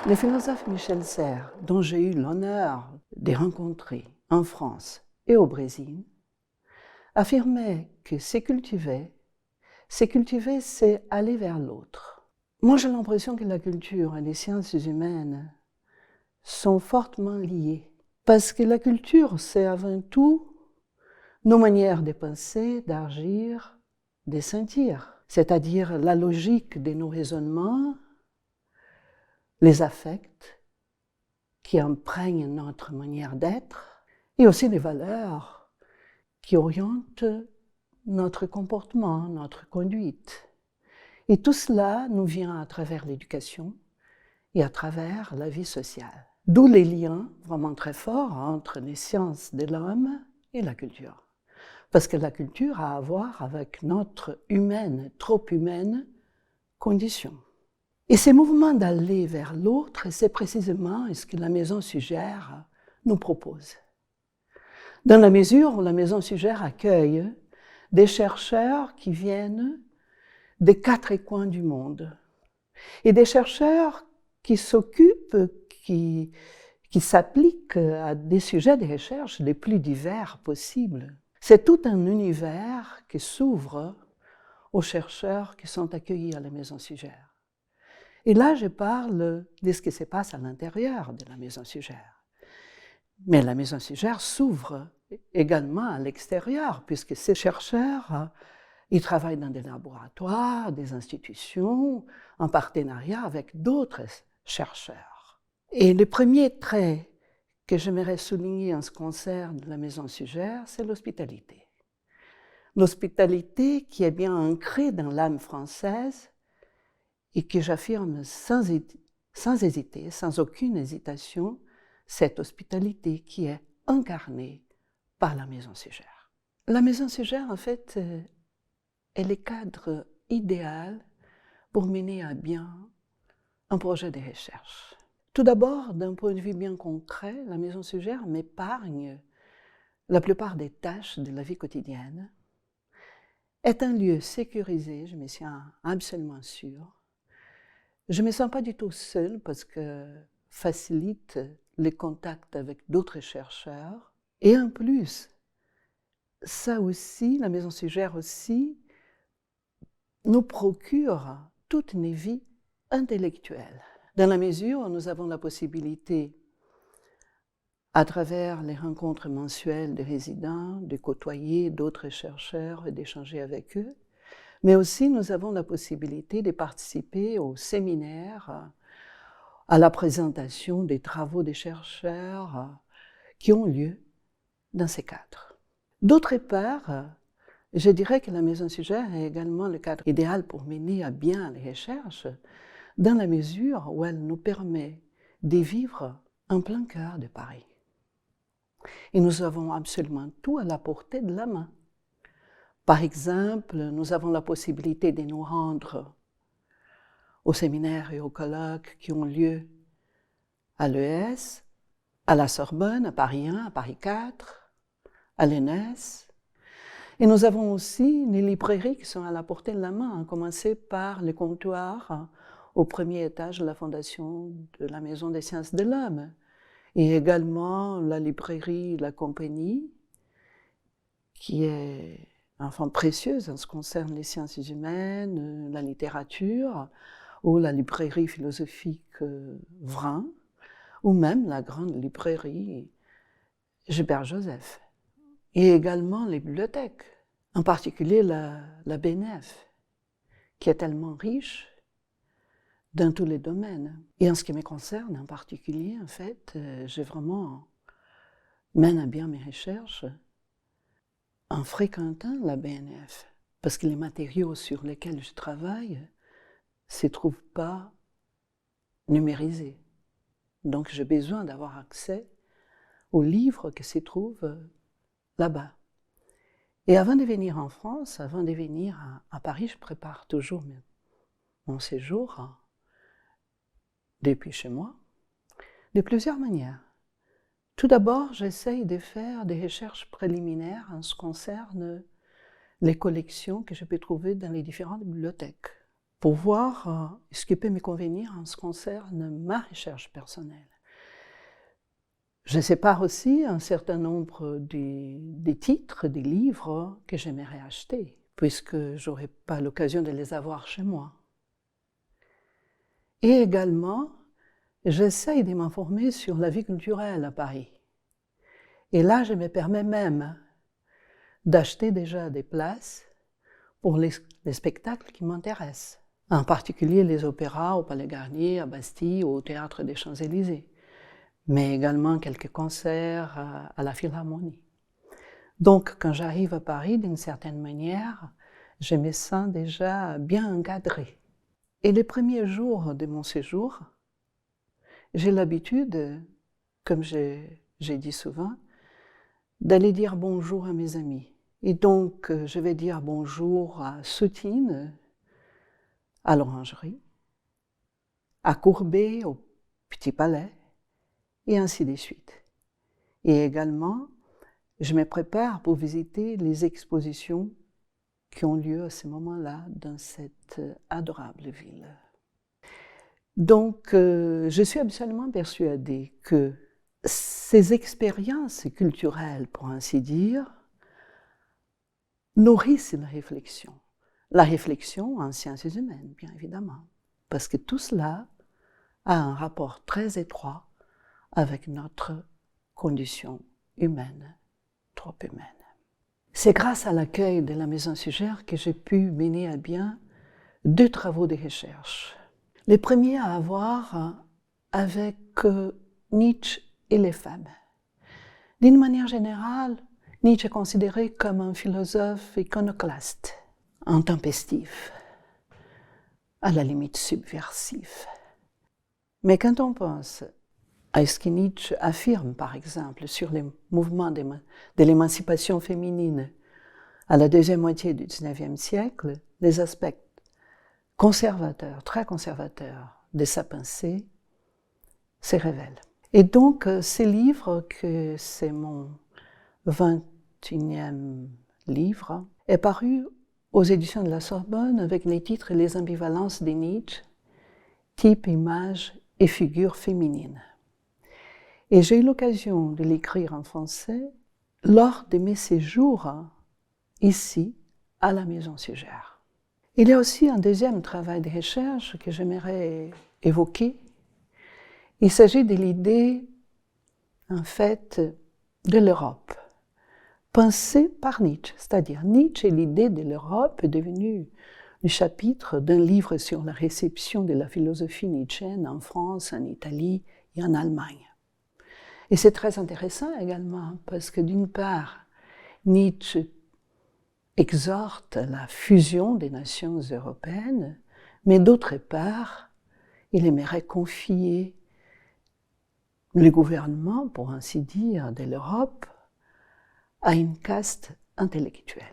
Le philosophe Michel Serres, dont j'ai eu l'honneur de rencontrer en France et au Brésil, affirmait que c'est cultiver, c'est aller vers l'autre. Moi, j'ai l'impression que la culture et les sciences humaines sont fortement liées, parce que la culture, c'est avant tout nos manières de penser, d'agir, de sentir, c'est-à-dire la logique de nos raisonnements, les affects qui imprègnent notre manière d'être, et aussi les valeurs qui orientent notre comportement, notre conduite. Et tout cela nous vient à travers l'éducation et à travers la vie sociale. D'où les liens vraiment très forts entre les sciences de l'homme et la culture. Parce que la culture a à voir avec notre humaine, trop humaine, condition. Et ces mouvements d'aller vers l'autre, c'est précisément ce que la Maison Suger nous propose. Dans la mesure où la Maison Suger accueille des chercheurs qui viennent des quatre coins du monde, et des chercheurs qui s'occupent, qui s'appliquent à des sujets de recherche les plus divers possibles. C'est tout un univers qui s'ouvre aux chercheurs qui sont accueillis à la Maison Suger. Et là, je parle de ce qui se passe à l'intérieur de la Maison Suger. Mais la Maison Suger s'ouvre également à l'extérieur, puisque ces chercheurs, ils travaillent dans des laboratoires, des institutions, en partenariat avec d'autres chercheurs. Et le premier trait que j'aimerais souligner en ce qui concerne la Maison Suger, c'est l'hospitalité. L'hospitalité qui est bien ancrée dans l'âme française et que j'affirme sans hésiter, sans aucune hésitation, cette hospitalité qui est incarnée par la Maison Suger. La Maison Suger, en fait, est le cadre idéal pour mener à bien un projet de recherche. Tout d'abord, d'un point de vue bien concret, la Maison Suger m'épargne la plupart des tâches de la vie quotidienne, est un lieu sécurisé, je me sens absolument sûre. Je ne me sens pas du tout seule parce que facilite les contacts avec d'autres chercheurs. Et en plus, ça aussi, la Maison Suger aussi, nous procure toute une vie intellectuelle. Dans la mesure où nous avons la possibilité, à travers les rencontres mensuelles des résidents, de côtoyer d'autres chercheurs et d'échanger avec eux, mais aussi nous avons la possibilité de participer aux séminaires, à la présentation des travaux des chercheurs qui ont lieu dans ces cadres. D'autre part, je dirais que la Maison Suger est également le cadre idéal pour mener à bien les recherches, dans la mesure où elle nous permet de vivre en plein cœur de Paris. Et nous avons absolument tout à la portée de la main. Par exemple, nous avons la possibilité de nous rendre aux séminaires et aux colloques qui ont lieu à l'ES, à la Sorbonne, à Paris 1, à Paris 4, à l'ENS. Et nous avons aussi les librairies qui sont à la portée de la main, à commencer par les comptoirs au premier étage de la fondation de la Maison des Sciences de l'Homme, et également la librairie La Compagnie, qui est enfin précieuse en ce qui concerne les sciences humaines, la littérature, ou la librairie philosophique Vrin, ou même la grande librairie Gilbert Joseph. Et également les bibliothèques, en particulier la BNF, qui est tellement riche dans tous les domaines. Et en ce qui me concerne en particulier, en fait, j'ai vraiment mené à bien mes recherches en fréquentant la BNF, parce que les matériaux sur lesquels je travaille ne se trouvent pas numérisés. Donc j'ai besoin d'avoir accès aux livres qui se trouvent là-bas. Et avant de venir en France, avant de venir à Paris, je prépare toujours mon séjour depuis chez moi, de plusieurs manières. Tout d'abord, j'essaye de faire des recherches préliminaires en ce qui concerne les collections que je peux trouver dans les différentes bibliothèques. pour voir ce qui peut me convenir en ce qui concerne ma recherche personnelle. Je sépare aussi un certain nombre des titres, des livres que j'aimerais acheter, puisque je n'aurai pas l'occasion de les avoir chez moi. Et également, j'essaye de m'informer sur la vie culturelle à Paris. Et là, je me permets même d'acheter déjà des places pour les spectacles qui m'intéressent, en particulier les opéras au Palais Garnier, à Bastille ou au Théâtre des Champs-Élysées, mais également quelques concerts à la Philharmonie. Donc, quand j'arrive à Paris, d'une certaine manière, je me sens déjà bien encadrée. Et les premiers jours de mon séjour, j'ai l'habitude, comme j'ai dit souvent, d'aller dire bonjour à mes amis. Et donc, je vais dire bonjour à Soutine, à l'Orangerie, à Courbet, au Petit Palais, et ainsi de suite. Et également, je me prépare pour visiter les expositions qui ont lieu à ce moment-là dans cette adorable ville. Donc, je suis absolument persuadée que ces expériences culturelles, pour ainsi dire, nourrissent la réflexion en sciences humaines, bien évidemment, parce que tout cela a un rapport très étroit avec notre condition humaine, trop humaine. C'est grâce à l'accueil de la Maison Suger que j'ai pu mener à bien 2 travaux de recherche. Les premiers à avoir avec Nietzsche et les femmes. D'une manière générale, Nietzsche est considéré comme un philosophe iconoclaste, intempestif, à la limite subversif. Mais quand on pense à ce que Nietzsche affirme, par exemple, sur les mouvements de l'émancipation féminine à la deuxième moitié du XIXe siècle, les aspects conservateurs, très conservateurs de sa pensée se révèlent. Et donc, ces livres, que c'est mon 21e livre, est paru aux éditions de la Sorbonne avec les titres et les ambivalences de Nietzsche, type, image et figure féminine. Et j'ai eu l'occasion de l'écrire en français lors de mes séjours ici, à la Maison Suger. Il y a aussi un deuxième travail de recherche que j'aimerais évoquer. Il s'agit de l'idée, en fait, de l'Europe, pensée par Nietzsche. C'est-à-dire, Nietzsche et l'idée de l'Europe est devenue le chapitre d'un livre sur la réception de la philosophie nietzschéenne en France, en Italie et en Allemagne. Et c'est très intéressant également, parce que d'une part, Nietzsche exhorte la fusion des nations européennes, mais d'autre part, il aimerait confier le gouvernement, pour ainsi dire, de l'Europe à une caste intellectuelle.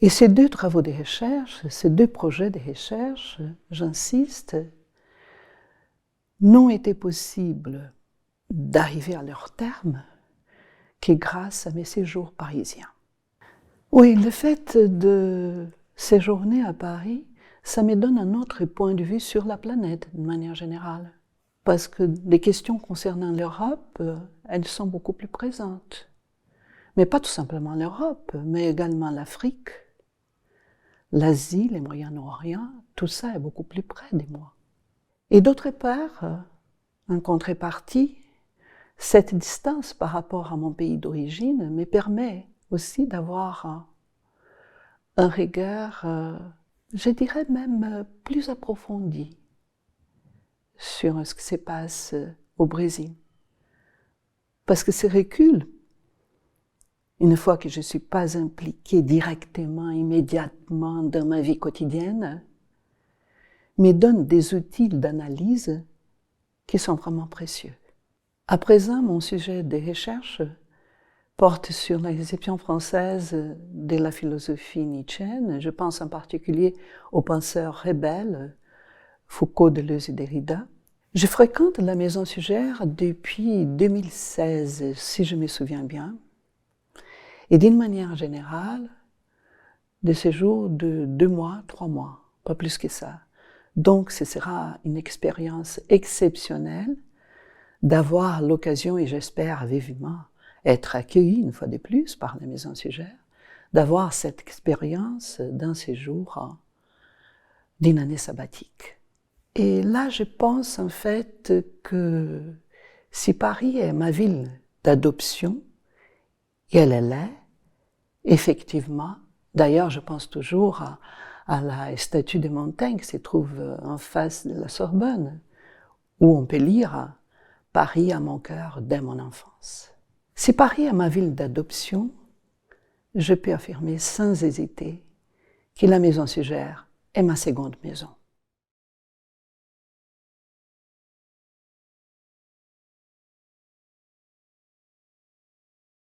Et ces 2 travaux de recherche, ces 2 projets de recherche, j'insiste, n'ont été possibles d'arriver à leur terme que grâce à mes séjours parisiens. Oui, le fait de séjourner à Paris, ça me donne un autre point de vue sur la planète, de manière générale. Parce que les questions concernant l'Europe, elles sont beaucoup plus présentes. Mais pas tout simplement l'Europe, mais également l'Afrique, l'Asie, le Moyen-Orient, tout ça est beaucoup plus près de moi. Et d'autre part, en contrepartie, cette distance par rapport à mon pays d'origine me permet aussi d'avoir un regard, je dirais même plus approfondi sur ce qui se passe au Brésil. Parce que ces reculs, une fois que je ne suis pas impliquée directement, immédiatement dans ma vie quotidienne, me donnent des outils d'analyse qui sont vraiment précieux. À présent, mon sujet de recherche porte sur la réception française de la philosophie nietzschéenne. Je pense en particulier aux penseurs rebelles, Foucault, Deleuze et Derrida. Je fréquente la Maison Suger depuis 2016, si je me souviens bien. Et d'une manière générale, des séjours de 2 mois, 3 mois, pas plus que ça. Donc ce sera une expérience exceptionnelle d'avoir l'occasion, et j'espère vivement être accueilli une fois de plus par la Maison Suger, d'avoir cette expérience d'un séjour d'une année sabbatique. Et là, je pense en fait que si Paris est ma ville d'adoption, et elle l'est, effectivement, d'ailleurs je pense toujours à la statue de Montaigne qui se trouve en face de la Sorbonne, où on peut lire « Paris à mon cœur dès mon enfance ». Si Paris est ma ville d'adoption, je peux affirmer sans hésiter que la Maison Suger est ma seconde maison.